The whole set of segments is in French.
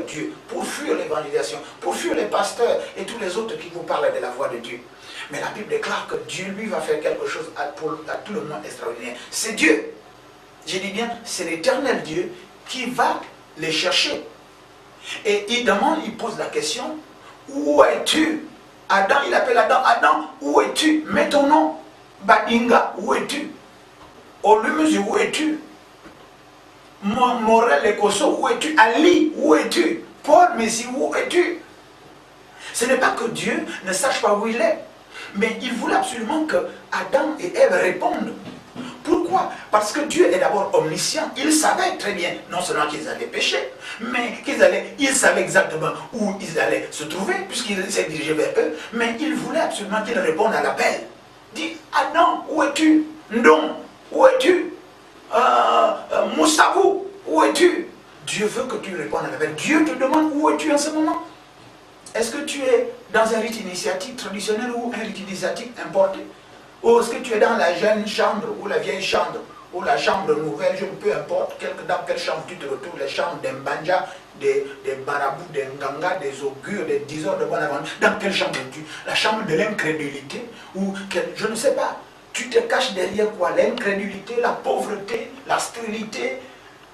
Dieu, pour fuir l'évangélisation, pour fuir les pasteurs et tous les autres qui vous parlent de la voix de Dieu. Mais la Bible déclare que Dieu, lui, va faire quelque chose à tout le monde extraordinaire. C'est Dieu. Je dis bien, c'est l'éternel Dieu qui va les chercher. Et il demande, il pose la question, où es-tu? Adam, il appelle Adam, Adam, où es-tu? Mets ton nom. Badinga, où es-tu? Olumuzi, où es-tu? Morel Ekoso, où es-tu? Ali, où es-tu? Paul Messi, où es-tu? Ce n'est pas que Dieu ne sache pas où il est, mais il voulait absolument que Adam et Ève répondent. Pourquoi? Parce que Dieu est d'abord omniscient. Il savait très bien, non seulement qu'ils allaient pécher, mais il savait exactement où ils allaient se trouver, puisqu'il s'est dirigé vers eux, mais il voulait absolument qu'ils répondent à l'appel. Dis, Adam, où es-tu? Ndon, où es-tu? Moustabou, où es-tu? Dieu veut que tu répondes à l'appel. Dieu te demande où es-tu en ce moment. Est-ce que tu es dans un rite initiatique traditionnel ou un rite initiatique importé? Ou est-ce que tu es dans la jeune chambre ou la vieille chambre ou la chambre nouvelle, peu importe, dans quelle chambre tu te retrouves, les chambres des Mbanja, des marabouts, des Nganga, des augures, des diseurs de bonne aventure. Dans quelle chambre es-tu? La chambre de l'incrédulité ou je ne sais pas. Tu te caches derrière quoi? L'incrédulité, la pauvreté, la stérilité.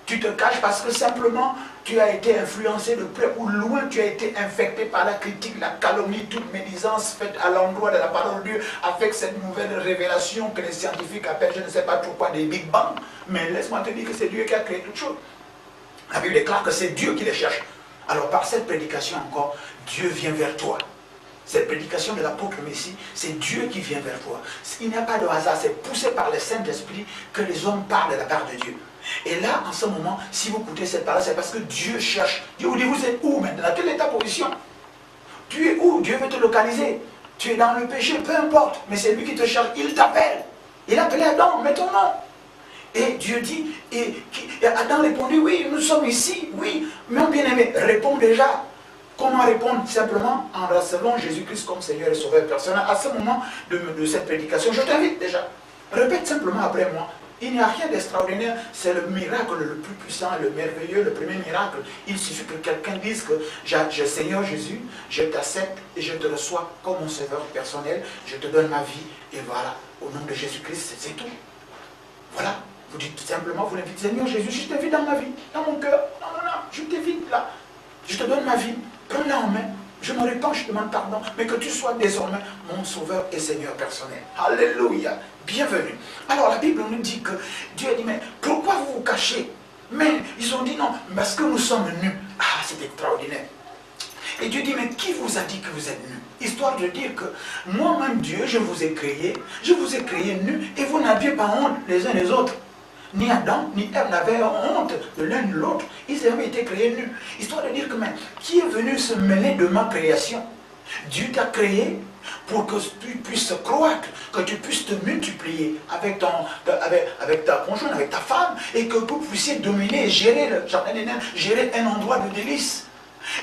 Tu te caches parce que simplement tu as été influencé de près ou loin, tu as été infecté par la critique, la calomnie, toute médisance faite à l'endroit de la parole de Dieu avec cette nouvelle révélation que les scientifiques appellent, je ne sais pas trop quoi, des Big Bang. Mais laisse-moi te dire que c'est Dieu qui a créé toutes choses. La Bible déclare que c'est Dieu qui les cherche. Alors par cette prédication encore, Dieu vient vers toi. Cette prédication de l'apôtre Messie, c'est Dieu qui vient vers toi. Il n'y a pas de hasard, c'est poussé par le Saint-Esprit que les hommes parlent de la part de Dieu. Et là, en ce moment, si vous écoutez cette parole, c'est parce que Dieu cherche. Dieu vous dit, vous êtes où maintenant? Quelle est ta position? Tu es où? Dieu veut te localiser. Tu es dans le péché, peu importe. Mais c'est lui qui te cherche, il t'appelle. Il a appelé Adam, mets ton nom. Et Dieu dit, et Adam répondit, oui, nous sommes ici, oui. Mon bien-aimé, réponds déjà. Comment répondre? Simplement en recevant Jésus-Christ comme Seigneur et Sauveur personnel. À ce moment de cette prédication, je t'invite déjà. Répète simplement après moi. Il n'y a rien d'extraordinaire, c'est le miracle le plus puissant, le merveilleux, le premier miracle. Il suffit que quelqu'un dise que Seigneur Jésus, je t'accepte et je te reçois comme mon sauveur personnel, je te donne ma vie et voilà, au nom de Jésus-Christ, c'est tout. Voilà, vous dites simplement, vous l'invitez, Seigneur Jésus, je t'invite dans ma vie, dans mon cœur, non, je t'invite là, je te donne ma vie, prends-la en main. Je me répands, je te demande pardon, mais que tu sois désormais mon sauveur et Seigneur personnel. Alléluia, bienvenue. Alors la Bible nous dit que Dieu a dit, mais pourquoi vous vous cachez? Mais ils ont dit non, parce que nous sommes nus. Ah, c'est extraordinaire. Et Dieu dit, mais qui vous a dit que vous êtes nus? Histoire de dire que moi-même Dieu, je vous ai créé nus, et vous n'aviez pas honte les uns les autres. Ni Adam, ni Ève n'avaient honte de l'un de l'autre. Ils avaient été créés nus. Histoire de dire que, mais qui est venu se mêler de ma création? Dieu t'a créé pour que tu puisses croître, que tu puisses te multiplier avec ta conjointe, avec ta femme, et que vous puissiez dominer et gérer le jardin d'Éden, gérer un endroit de délice.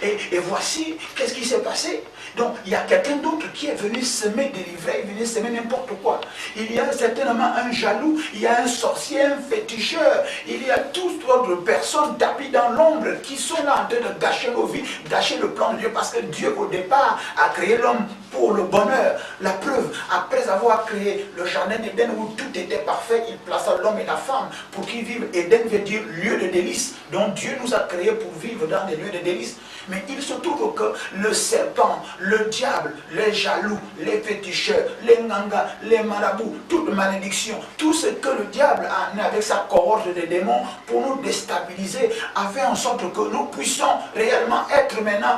Et voici, qu'est-ce qui s'est passé? Donc, il y a quelqu'un d'autre qui est venu semer des livrets, il est venu semer n'importe quoi. Il y a certainement un jaloux, il y a un sorcier, un féticheur, il y a toutes sortes de personnes tapis dans l'ombre qui sont là en train de gâcher nos vies, gâcher le plan de Dieu, parce que Dieu, au départ, a créé l'homme pour le bonheur. La preuve, après avoir créé le jardin d'Éden où tout était parfait, il plaça l'homme et la femme pour qu'ils vivent. Éden veut dire lieu de délices. Donc Dieu nous a créés pour vivre dans des lieux de délices. Mais il se trouve que le serpent, le diable, les jaloux, les féticheurs, les ngangas, les marabouts, toute malédiction, tout ce que le diable a amené avec sa cohorte de démons pour nous déstabiliser, a fait en sorte que nous puissions réellement être maintenant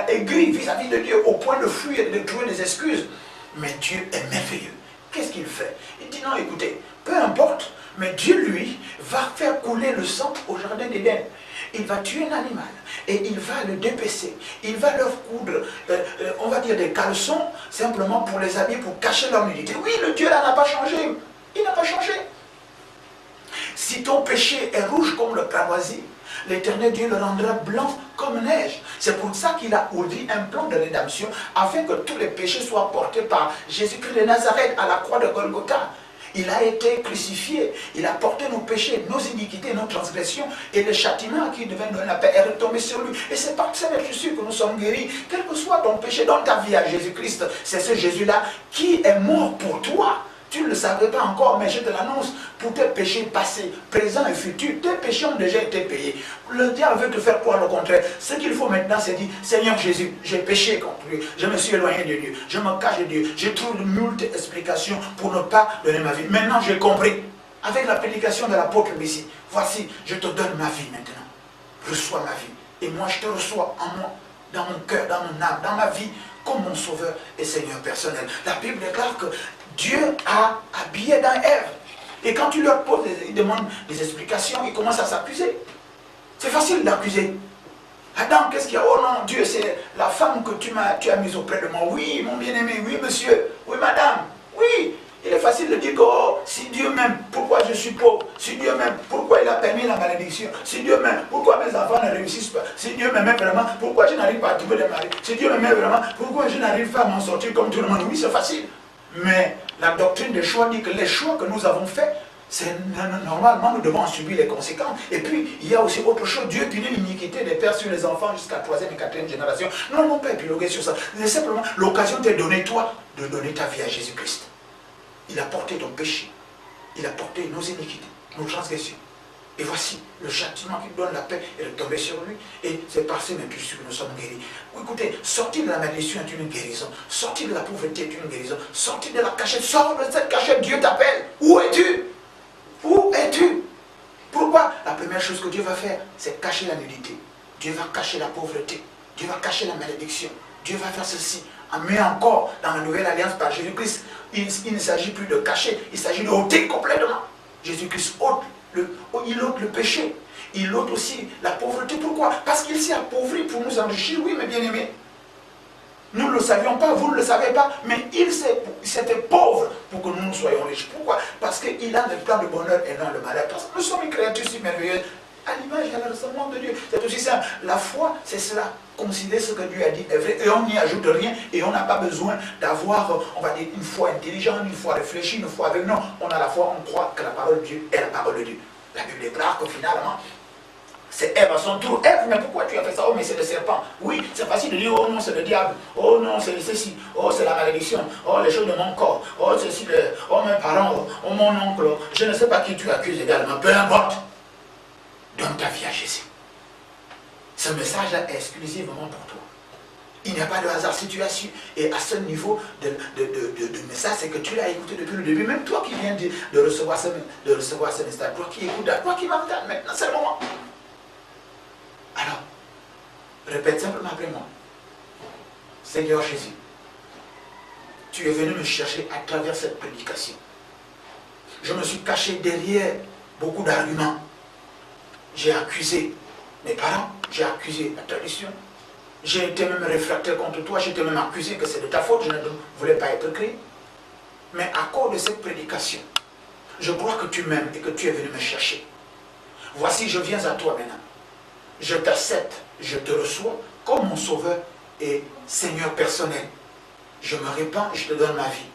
aigris vis-à-vis de Dieu au point de fuir et de trouver des excuses. Mais Dieu est merveilleux. Qu'est-ce qu'il fait? Il dit non, écoutez, peu importe, mais Dieu, lui, va faire couler le sang au jardin d'Éden. Il va tuer un animal et il va le dépecer. Il va leur coudre, on va dire des caleçons, simplement pour les habiller, pour cacher leur nudité. Oui, le Dieu là n'a pas changé. Il n'a pas changé. Si ton péché est rouge comme le cramoisi, l'Éternel Dieu le rendra blanc comme neige. C'est pour ça qu'il a ouvert un plan de rédemption afin que tous les péchés soient portés par Jésus-Christ de Nazareth à la croix de Golgotha. Il a été crucifié, il a porté nos péchés, nos iniquités, nos transgressions, et le châtiment qui devait nous donner la paix est retombé sur lui. Et c'est par cette vertu que nous sommes guéris. Quel que soit ton péché, donne ta vie à Jésus-Christ. C'est ce Jésus-là qui est mort pour toi. Tu ne le savais pas encore, mais je te l'annonce, pour tes péchés passés, présents et futurs, tes péchés ont déjà été payés. Le diable veut te faire croire le contraire. Ce qu'il faut maintenant, c'est dire, Seigneur Jésus, j'ai péché contre lui, je me suis éloigné de Dieu, je me cache de Dieu, je trouve de multiples explications pour ne pas donner ma vie. Maintenant, j'ai compris, avec la prédication de l'apôtre Messie, voici, je te donne ma vie maintenant. Reçois ma vie. Et moi, je te reçois en moi, dans mon cœur, dans mon âme, dans ma vie, comme mon sauveur et Seigneur personnel. La Bible déclare que Dieu a habillé Adam et Ève. Et quand tu leur poses, ils demandent des explications, ils commencent à s'accuser. C'est facile d'accuser. Adam, qu'est-ce qu'il y a? Oh non, Dieu, c'est la femme que tu as mise auprès de moi. Oui, mon bien-aimé, oui, monsieur, oui, madame, oui. Il est facile de dire que oh, si Dieu m'aime, pourquoi je suis pauvre? Si Dieu m'aime, pourquoi il a permis la malédiction? Si Dieu m'aime, pourquoi mes enfants ne réussissent pas? Si Dieu m'aime vraiment, pourquoi je n'arrive pas à trouver des maris? Si Dieu m'aime vraiment, pourquoi je n'arrive pas à m'en sortir comme tout le monde? Oui, c'est facile. Mais la doctrine des choix dit que les choix que nous avons faits, normalement nous devons en subir les conséquences. Et puis il y a aussi autre chose, Dieu punit l'iniquité des pères sur les enfants jusqu'à la 3e et 4e génération. Nous n'allons pas épiloguer sur ça. C'est simplement l'occasion t'est donnée, toi, de donner ta vie à Jésus-Christ. Il a porté ton péché, il a porté nos iniquités, nos transgressions. Et voici, le châtiment qui donne la paix est retombé sur lui. Et c'est par ces mêmes que nous sommes guéris. Écoutez, sortir de la malédiction est une guérison. Sortir de la pauvreté est une guérison. Sortir de la cachette, sors de cette cachette, Dieu t'appelle. Où es-tu? Où es-tu? Pourquoi? La première chose que Dieu va faire, c'est cacher la nudité. Dieu va cacher la pauvreté. Dieu va cacher la malédiction. Dieu va faire ceci. Mais encore, dans la nouvelle alliance par Jésus-Christ, il ne s'agit plus de cacher, il s'agit de ôter complètement. Jésus-Christ ôte. Il ôte le péché, il ôte aussi la pauvreté. Pourquoi? Parce qu'il s'est appauvri pour nous enrichir, oui, mes bien-aimés. Nous ne le savions pas, vous ne le savez pas, mais il s'était pauvre pour que nous soyons riches. Pourquoi? Parce qu'il a le plan de bonheur et non le malheur. Parce que nous sommes une créature si merveilleuse, à l'image et à la ressemblance de Dieu. C'est aussi simple. La foi, c'est cela. Considérer ce que Dieu a dit est vrai, et on n'y ajoute rien, et on n'a pas besoin d'avoir, on va dire, une foi intelligente, une foi réfléchie, une foi avec. Non, on a la foi, on croit que la parole de Dieu est la parole de Dieu. La Bible déclare que finalement, c'est Ève à son tour. Ève, mais pourquoi tu as fait ça? Oh, mais c'est le serpent. Oui, c'est facile de dire, oh non, c'est le diable. Oh non, c'est ceci. Oh, c'est la malédiction. Oh, les choses de mon corps. Oh, ceci, oh, mes parents. Oh, mon oncle. Je ne sais pas qui tu accuses également. Peu importe. Donne ta vie à Jésus. Ce message-là est exclusivement pour toi. Il n'y a pas de hasard si tu as su. Et à ce niveau de message, c'est que tu l'as écouté depuis le début. Même toi qui viens de recevoir ce message, toi qui écoutes, toi qui m'entends maintenant, c'est le moment. Alors, répète simplement après moi. Seigneur Jésus, tu es venu me chercher à travers cette prédication. Je me suis caché derrière beaucoup d'arguments. J'ai accusé mes parents, j'ai accusé la tradition. J'ai été même réfractaire contre toi, j'ai été même accusé que c'est de ta faute, je ne voulais pas être créé. Mais à cause de cette prédication, je crois que tu m'aimes et que tu es venu me chercher. Voici, je viens à toi maintenant. Je t'accepte, je te reçois comme mon sauveur et Seigneur personnel. Je me répands et je te donne ma vie.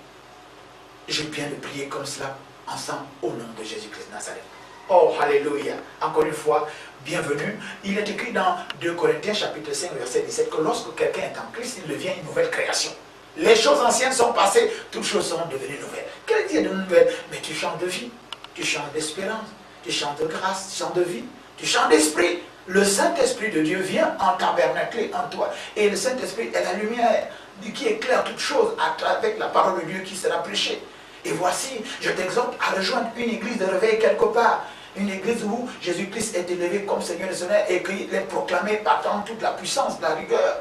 Je viens de prier comme cela, ensemble, au nom de Jésus-Christ de Nazareth. Oh, alléluia. Encore une fois, bienvenue. Il est écrit dans 2 Corinthiens chapitre 5 verset 17 que lorsque quelqu'un est en Christ, il devient une nouvelle création. Les choses anciennes sont passées, toutes choses sont devenues nouvelles. Quelle est de nouvelles? Mais tu changes de vie, tu changes d'espérance, tu changes de grâce, tu changes de vie, tu changes d'esprit. Le Saint-Esprit de Dieu vient en tabernacler en toi. Et le Saint-Esprit est la lumière qui éclaire toutes choses avec la parole de Dieu qui sera prêchée. Et voici, je t'exhorte à rejoindre une église de réveil quelque part. Une église où Jésus-Christ est élevé comme Seigneur et Seigneur et qu'il est proclamé par toute la puissance, la rigueur.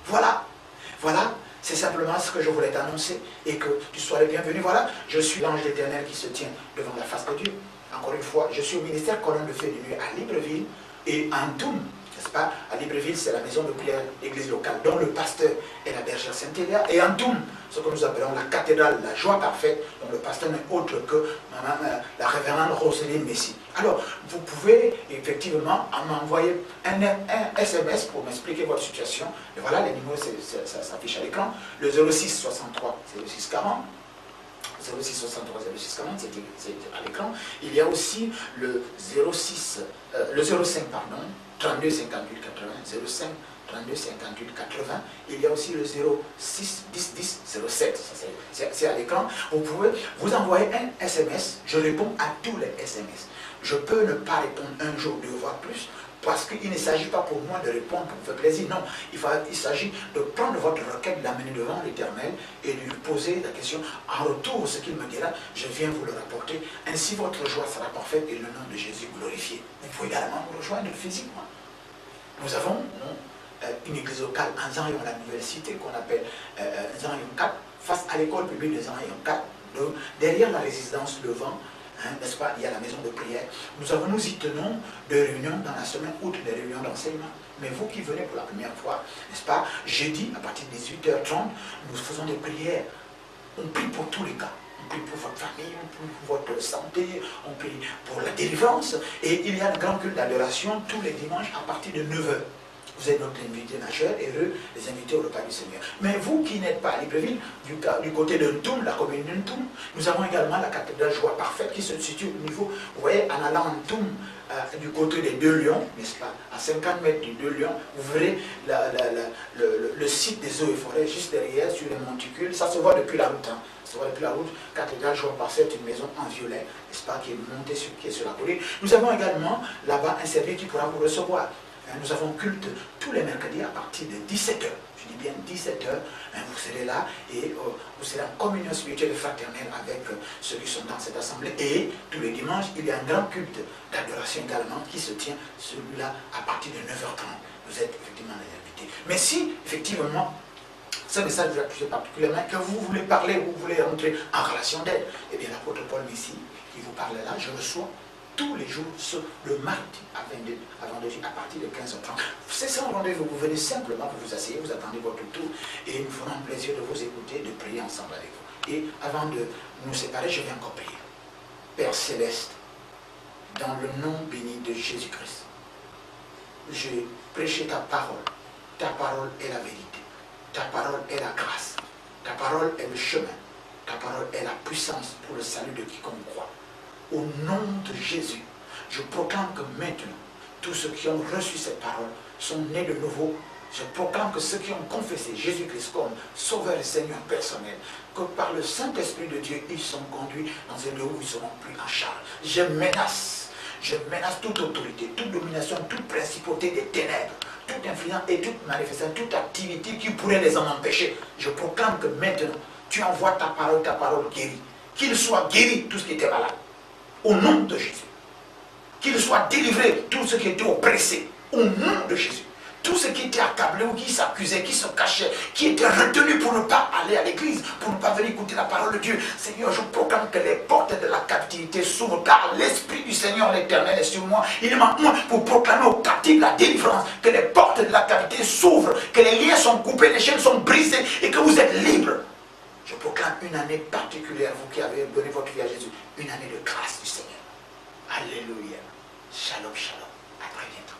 Voilà. Voilà. C'est simplement ce que je voulais t'annoncer et que tu sois le bienvenu. Voilà. Je suis l'ange d'Éternel qui se tient devant la face de Dieu. Encore une fois, je suis au ministère Colonne de Feu de Nuit à Libreville et à Antoum. N'est-ce pas? À Libreville, c'est la maison de prière, l'église locale, dont le pasteur est la bergère Saint-Élia. Et Antoum, ce que nous appelons la cathédrale, la joie parfaite, dont le pasteur n'est autre que la révérende Roselyne Messi. Alors, vous pouvez effectivement m'envoyer un SMS pour m'expliquer votre situation. Et voilà, les numéros, ça s'affiche à l'écran. Le 06 63 06 40, 06 63 06 40, c'est à l'écran. Il y a aussi le 05 pardon, 32 58 80, 05 32 58 80. Il y a aussi le 06 10 10 07, c'est à l'écran. Vous pouvez vous envoyer un SMS, je réponds à tous les SMS. Je peux ne pas répondre un jour, deux fois plus, parce qu'il ne s'agit pas pour moi de répondre pour vous faire plaisir, non. Il s'agit de prendre votre requête, de l'amener devant l'Éternel et de lui poser la question. En retour, ce qu'il me dira, je viens vous le rapporter. Ainsi, votre joie sera parfaite et le nom de Jésus glorifié. Vous pouvez également nous rejoindre physiquement. Nous avons une église locale en Zarion, la nouvelle cité qu'on appelle Zarion 4, face à l'école publique de Zarion 4, derrière la résidence Le Vent. N'est-ce pas, il y a la maison de prière. Nous y tenons de réunions dans la semaine, outre les réunions d'enseignement. Mais vous qui venez pour la première fois, n'est-ce pas, jeudi, à partir de 18h30, nous faisons des prières. On prie pour tous les cas. On prie pour votre famille, on prie pour votre santé, on prie pour la délivrance. Et il y a un grand culte d'adoration tous les dimanches à partir de 9h. Vous êtes notre invité majeur, heureux, les invités au repas du Seigneur. Mais vous qui n'êtes pas à Libreville, du côté de Ntoum, la commune de Ntoum, nous avons également la cathédrale Joie Parfaite qui se situe au niveau, vous voyez, en allant en Ntoum, du côté des Deux Lions, n'est-ce pas, à 50 mètres des Deux Lions, vous verrez le site des eaux et forêts juste derrière, sur les monticules, ça se voit depuis la route. Hein. Ça se voit depuis la route, cathédrale Joie Parfaite, une maison en violet, n'est-ce pas, qui est montée sur la colline. Nous avons également là-bas un service qui pourra vous recevoir. Nous avons culte tous les mercredis à partir de 17h. Je dis bien 17h. Vous serez là et vous serez en communion spirituelle et fraternelle avec ceux qui sont dans cette assemblée. Et tous les dimanches, il y a un grand culte d'adoration également qui se tient, celui-là, à partir de 9h30. Vous êtes effectivement les invités. Mais si, effectivement, ce message vous a touché particulièrement, que vous voulez parler, vous voulez entrer en relation d'aide, eh bien l'apôtre Paul Messi, qui vous parle là, je reçois tous les jours, le mardi à vendredi à partir de 15h30. C'est ça un rendez-vous, vous venez simplement pour vous asseoir, vous attendez votre tour et nous ferons plaisir de vous écouter, de prier ensemble avec vous. Et avant de nous séparer, je vais encore prier. Père Céleste, dans le nom béni de Jésus-Christ, je prêche ta parole. Ta parole est la vérité. Ta parole est la grâce. Ta parole est le chemin. Ta parole est la puissance pour le salut de quiconque croit. Au nom de Jésus, je proclame que maintenant, tous ceux qui ont reçu cette parole sont nés de nouveau. Je proclame que ceux qui ont confessé Jésus-Christ comme Sauveur et Seigneur personnel, que par le Saint-Esprit de Dieu, ils sont conduits dans un lieu où ils seront pris en charge. Je menace toute autorité, toute domination, toute principauté des ténèbres, toute influence et toute manifestation, toute activité qui pourrait les en empêcher. Je proclame que maintenant, tu envoies ta parole guérie. Qu'il soit guéri tout ce qui était malade. Au nom de Jésus. Qu'il soit délivré tout ce qui était oppressé. Au nom de Jésus. Tout ce qui était accablé ou qui s'accusait, qui se cachait, qui était retenu pour ne pas aller à l'église, pour ne pas venir écouter la parole de Dieu. Seigneur, je proclame que les portes de la captivité s'ouvrent, car l'Esprit du Seigneur l'Éternel est sur moi. Il manque moi pour proclamer aux captifs la délivrance, que les portes de la captivité s'ouvrent, que les liens sont coupés, les chaînes sont brisées et que vous êtes libres. Je proclame une année particulière, vous qui avez donné votre vie à Jésus, une année de grâce du Seigneur. Alléluia. Shalom, shalom. À très bientôt.